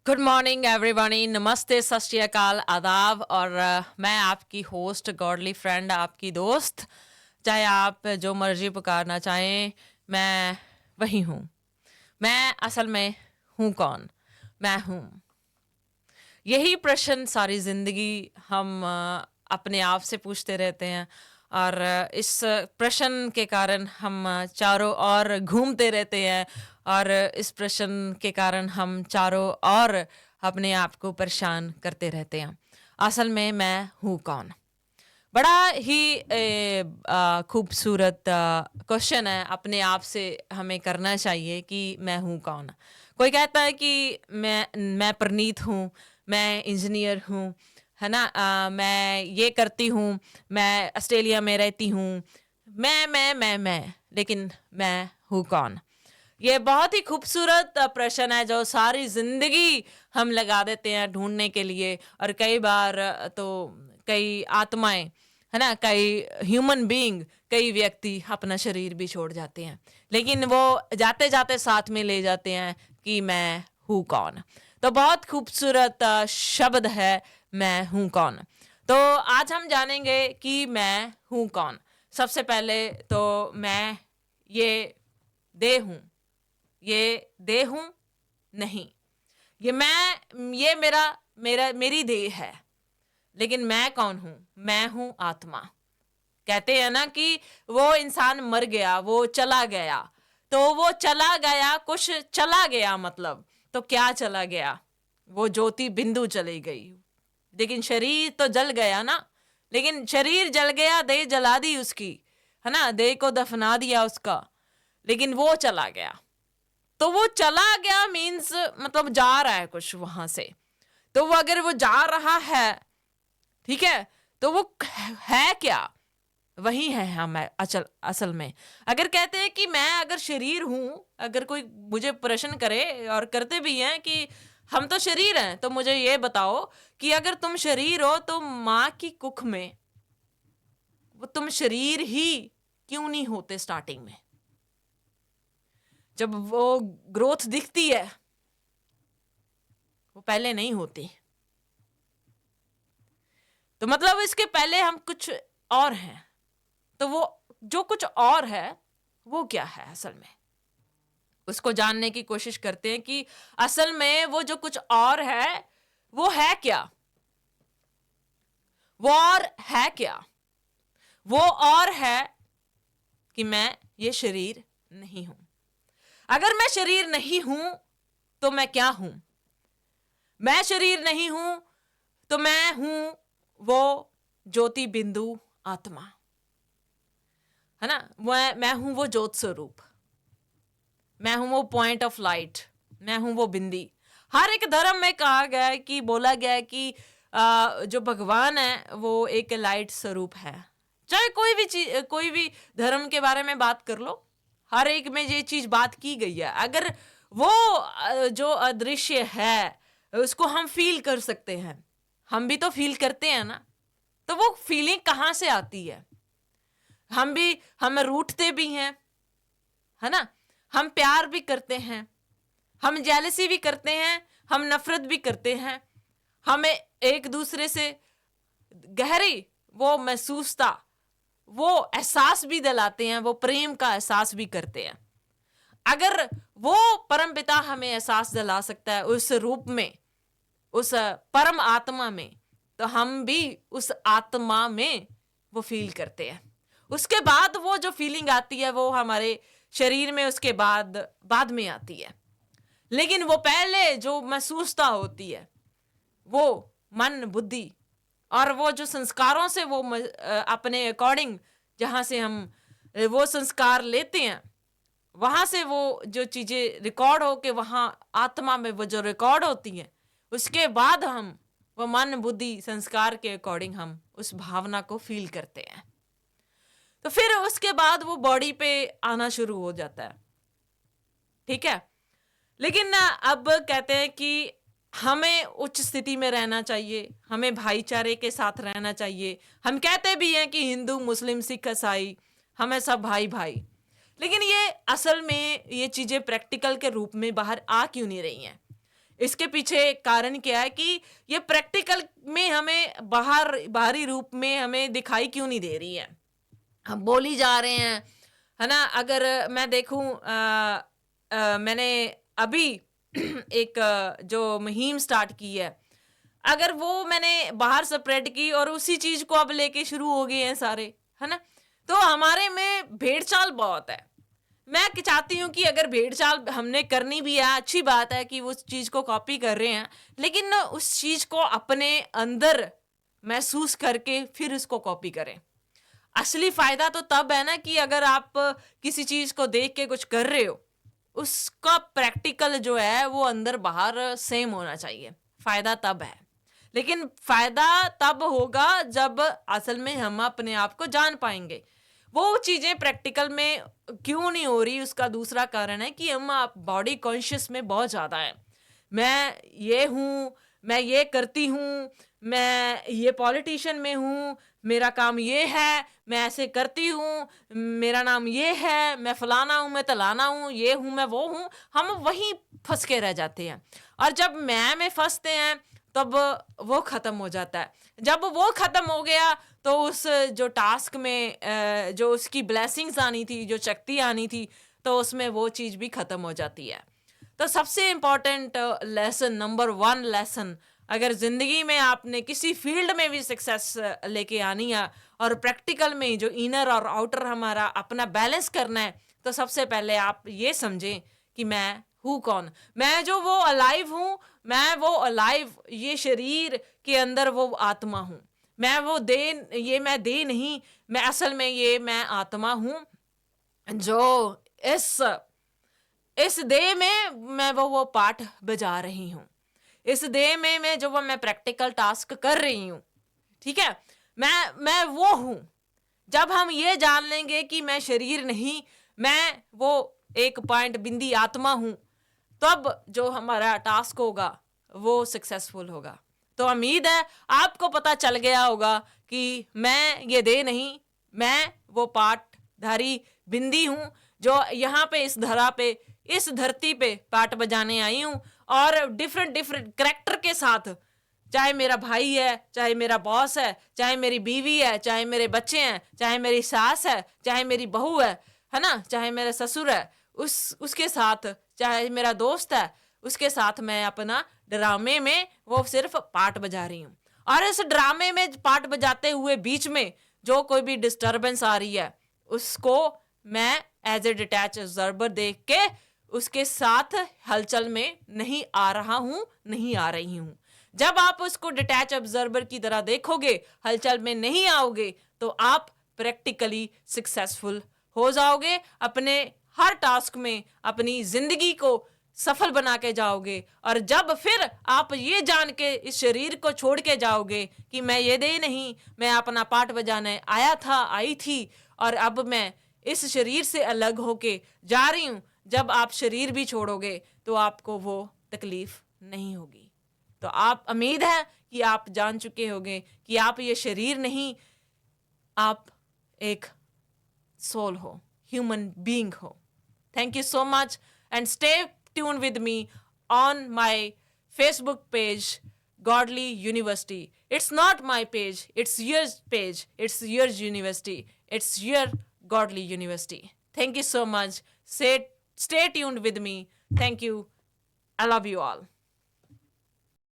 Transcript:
Good morning everybody, नमस्ते, सत श्री अकाल, आदाब। और मैं आपकी होस्ट, गॉडली फ्रेंड, आपकी दोस्त। चाहे आप जो मर्जी पुकारना चाहें, मैं वही हूँ। मैं असल में हूँ कौन? मैं हूँ, यही प्रश्न सारी ज़िंदगी हम अपने आप से पूछते रहते हैं। और इस प्रश्न के कारण हम चारों ओर घूमते रहते हैं। और इस प्रश्न के कारण हम चारों ओर अपने आप को परेशान करते रहते हैं। असल में मैं हूँ कौन? बड़ा ही खूबसूरत क्वेश्चन है, अपने आप से हमें करना चाहिए कि मैं हूँ कौन। कोई कहता है कि मैं प्रनीत हूँ, मैं इंजीनियर हूँ, है ना, मैं ये करती हूँ, मैं ऑस्ट्रेलिया में रहती हूँ, मैं, लेकिन मैं हूँ कौन? ये बहुत ही खूबसूरत प्रश्न है जो सारी जिंदगी हम लगा देते हैं ढूंढने के लिए। और कई बार तो कई आत्माएं, है ना, कई ह्यूमन बीइंग, कई व्यक्ति अपना शरीर भी छोड़ जाते हैं, लेकिन वो जाते जाते साथ में ले जाते हैं कि मैं हूँ कौन। तो बहुत खूबसूरत शब्द है, मैं हूँ कौन। तो आज हम जानेंगे कि मैं हूँ कौन। सबसे पहले तो मैं ये देह हूँ, ये देह हूँ नहीं, ये मेरा मेरा मेरी देह है। लेकिन मैं कौन हूँ? मैं हूँ आत्मा। कहते हैं ना कि वो इंसान मर गया, वो चला गया। तो वो चला गया, कुछ चला गया, मतलब तो क्या चला गया? वो ज्योति बिंदु चली गई, लेकिन शरीर तो जल गया ना। लेकिन शरीर जल गया, देह जला दी उसकी, है ना, देह को दफना दिया उसका, लेकिन वो चला गया। तो वो चला गया मीन्स मतलब जा रहा है कुछ वहां से। तो वो अगर वो जा रहा है, ठीक है, तो वो है क्या? वही है हम असल में। अगर कहते हैं कि मैं अगर शरीर हूं, अगर कोई मुझे प्रश्न करे, और करते भी हैं कि हम तो शरीर हैं, तो मुझे ये बताओ कि अगर तुम शरीर हो तो माँ की कुख में वो तुम शरीर ही क्यों नहीं होते? स्टार्टिंग में जब वो ग्रोथ दिखती है, वो पहले नहीं होती। तो मतलब इसके पहले हम कुछ और हैं। तो वो जो कुछ और है वो क्या है असल में? उसको जानने की कोशिश करते हैं कि असल में वो जो कुछ और है वो है क्या? वो और है क्या? वो और है कि मैं ये शरीर नहीं हूं। अगर मैं शरीर नहीं हूं तो मैं क्या हूं? मैं शरीर नहीं हूं तो मैं हूं वो ज्योति बिंदु आत्मा, है ना। मैं हूं वो ज्योत स्वरूप, मैं हूं वो पॉइंट ऑफ लाइट, मैं हूं वो बिंदी। हर एक धर्म में कहा गया है कि बोला गया है कि जो भगवान है वो एक लाइट स्वरूप है। चाहे कोई भी चीज, कोई भी धर्म के बारे में बात कर लो, हर एक में ये चीज बात की गई है। अगर वो जो अदृश्य है उसको हम फील कर सकते हैं, हम भी तो फील करते हैं ना। तो वो फीलिंग कहाँ से आती है? हम रूठते भी हैं, है ना, हम प्यार भी करते हैं, हम जेलसी भी करते हैं, हम नफरत भी करते हैं, हमें एक दूसरे से गहरी वो महसूसता, वो एहसास भी दिलाते हैं, वो प्रेम का एहसास भी करते हैं। अगर वो परमपिता हमें एहसास दिला सकता है उस रूप में, उस परम आत्मा में, तो हम भी उस आत्मा में वो फील करते हैं। उसके बाद वो जो फीलिंग आती है वो हमारे शरीर में उसके बाद में आती है। लेकिन वो पहले जो महसूसता होती है वो मन, बुद्धि और वो जो संस्कारों से वो अपने अकॉर्डिंग जहाँ से हम वो संस्कार लेते हैं, वहाँ से वो जो चीज़ें रिकॉर्ड हो के वहाँ आत्मा में वो जो रिकॉर्ड होती हैं, उसके बाद हम वो मन, बुद्धि, संस्कार के अकॉर्डिंग हम उस भावना को फील करते हैं। तो फिर उसके बाद वो बॉडी पे आना शुरू हो जाता है, ठीक है। लेकिन अब कहते हैं कि हमें उच्च स्थिति में रहना चाहिए, हमें भाईचारे के साथ रहना चाहिए। हम कहते भी हैं कि हिंदू, मुस्लिम, सिख, ईसाई, हमें सब भाई भाई। लेकिन ये असल में ये चीज़ें प्रैक्टिकल के रूप में बाहर आ क्यों नहीं रही हैं? इसके पीछे कारण क्या है कि ये प्रैक्टिकल में हमें बाहरी रूप में हमें दिखाई क्यों नहीं दे रही है? हम बोली जा रहे हैं, है ना? अगर मैं देखूं, मैंने अभी एक जो मुहिम स्टार्ट की है, अगर वो मैंने बाहर स्प्रेड की और उसी चीज को अब लेके शुरू हो गए हैं सारे, है ना? तो हमारे में भेड़ चाल बहुत है। मैं चाहती हूँ कि अगर भेड़ चाल हमने करनी भी है, अच्छी बात है कि वो उस चीज को कॉपी कर रहे हैं, लेकिन उस चीज को अपने अंदर महसूस करके फिर उसको कॉपी करें। असली फायदा तो तब है ना कि अगर आप किसी चीज को देख के कुछ कर रहे हो, उसका प्रैक्टिकल जो है वो अंदर बाहर सेम होना चाहिए। फायदा तब है, लेकिन फायदा तब होगा जब असल में हम अपने आप को जान पाएंगे। वो चीजें प्रैक्टिकल में क्यों नहीं हो रही, उसका दूसरा कारण है कि हम बॉडी कॉन्शियस में बहुत ज्यादा है। मैं ये हूँ, मैं ये करती हूँ, मैं ये पॉलिटिशियन में हूँ, मेरा काम ये है, मैं ऐसे करती हूँ, मेरा नाम ये है, मैं फलाना हूँ, मैं तलाना हूँ, ये हूँ, मैं वो हूँ। हम वहीं फंस के रह जाते हैं, और जब मैं में फंसते हैं तब वो ख़त्म हो जाता है। जब वो ख़त्म हो गया तो उस जो टास्क में जो उसकी ब्लेसिंग्स आनी थी, जो शक्ति आनी थी, तो उसमें वो चीज़ भी ख़त्म हो जाती है। तो सबसे इम्पॉर्टेंट लेसन, नंबर 1 लेसन, अगर ज़िंदगी में आपने किसी फील्ड में भी सक्सेस लेके आनी है और प्रैक्टिकल में जो इनर और आउटर हमारा अपना बैलेंस करना है, तो सबसे पहले आप ये समझें कि मैं हूँ कौन। मैं जो वो अलाइव हूँ, मैं वो अलाइव, ये शरीर के अंदर वो आत्मा हूँ। मैं वो दे, ये मैं दे नहीं, मैं असल में ये मैं आत्मा हूँ जो इस देह में मैं वो पाठ बजा रही हूँ। इस देह में मैं जो मैं प्रैक्टिकल टास्क कर रही हूँ, ठीक है, मैं वो हूँ। जब हम ये जान लेंगे कि मैं शरीर नहीं, मैं वो एक पॉइंट बिंदी आत्मा हूँ, तब जो हमारा टास्क होगा वो सक्सेसफुल होगा। तो उम्मीद है आपको पता चल गया होगा कि मैं ये दे नहीं, मैं वो पाठधारी बिंदी हूँ जो यहाँ पे इस धरा पे, इस धरती पे पाठ बजाने आई हूँ, और डिफरेंट करेक्टर के साथ, चाहे मेरा भाई है, चाहे मेरा बॉस है, चाहे मेरी बीवी है, चाहे मेरे बच्चे हैं, चाहे मेरी सास है, चाहे मेरी बहू है ना, चाहे मेरा ससुर है, उसके साथ, चाहे मेरा दोस्त है, उसके साथ मैं अपना ड्रामे में वो सिर्फ पार्ट बजा रही हूँ। और इस ड्रामे में पार्ट बजाते हुए बीच में जो कोई भी डिस्टर्बेंस आ रही है, उसको मैं एज ए डिटैच ऑब्जर्वर देख के उसके साथ हलचल में नहीं आ रहा हूँ, नहीं आ रही हूँ। जब आप उसको डिटैच ऑब्जर्वर की तरह देखोगे, हलचल में नहीं आओगे, तो आप प्रैक्टिकली सक्सेसफुल हो जाओगे। अपने हर टास्क में अपनी जिंदगी को सफल बना के जाओगे। और जब फिर आप ये जान के इस शरीर को छोड़ के जाओगे कि मैं ये दे नहीं, मैं अपना पाठ बजाने आया था, आई थी, और अब मैं इस शरीर से अलग होके जा रही हूँ, जब आप शरीर भी छोड़ोगे तो आपको वो तकलीफ नहीं होगी। तो आप, उम्मीद है कि आप जान चुके होंगे कि आप ये शरीर नहीं, आप एक सोल हो, ह्यूमन बीइंग हो। Thank you so much, and stay tuned with me on my Facebook page, Godly University. It's not my page, it's your page, it's your university, it's your Godly University. Thank you so much. Stay tuned with me. Thank you. I love you all.